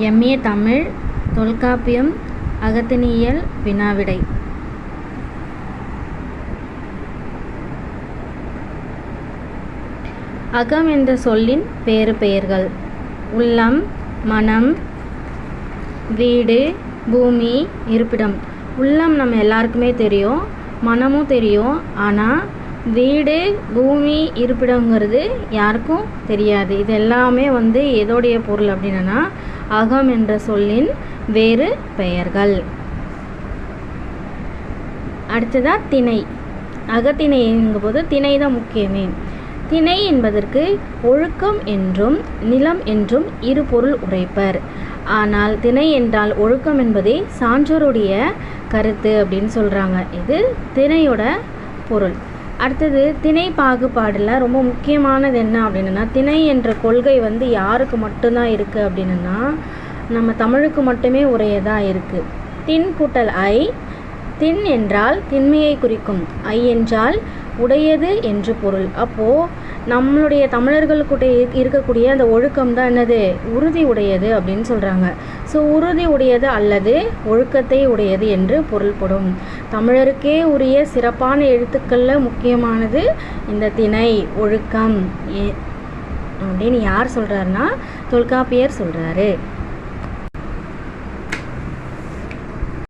MA Tamil, Tolkappiyam, அகத்திணியியல், வினாவிடை. அகம் என்ற சொல்லின் வேறு பெயர்கள்: உள்ளம், மனம், வீடு, பூமி, இருப்பிடம். உள்ளம் நம்ம எல்லாருக்குமே தெரியும், மனமும் தெரியும். ஆனால் வீடு, பூமி, இருப்பிடங்கிறது யாருக்கும் தெரியாது. இது எல்லாமே எதோடைய பொருள் அப்படின்னா அகம் என்ற சொல்லின் வேறு பெயர்கள். அடுத்ததாக திணை. அகத்திணைங்கும்போது திணை தான் முக்கியமே. திணை என்பதற்கு ஒழுக்கம் என்றும் நிலம் என்றும் இரு பொருள் உரைப்பர். ஆனால் திணை என்றால் ஒழுக்கம் என்பதே சான்றோருடைய கருத்து அப்படின்னு சொல்கிறாங்க. இது திணையோட பொருள். அடுத்தது திணை பாகுபாடில் ரொம்ப முக்கியமானது என்ன அப்படின்னா, திணை என்ற கொள்கை யாருக்கு மட்டும்தான் இருக்குது அப்படின்னா நம்ம தமிழுக்கு மட்டுமே உரையதாக இருக்குது. திண் கூட்டல் ஐ. திண் என்றால் திண்மையை குறிக்கும், ஐ என்றால் உடையது என்று பொருள். அப்போது நம்மளுடைய தமிழர்களுக்கிட்ட இருக்கக்கூடிய அந்த ஒழுக்கம் தான் என்னது? உறுதி உடையது அப்படின்னு சொல்கிறாங்க. ஸோ உறுதி உடையது அல்லது ஒழுக்கத்தை உடையது என்று பொருள்படும். தமிழருக்கே உரிய சிறப்பான எழுத்துக்களில் முக்கியமானது இந்த திணை, ஒழுக்கம் அப்படின்னு யார் சொல்கிறாருன்னா தொல்காப்பியர் சொல்கிறாரு.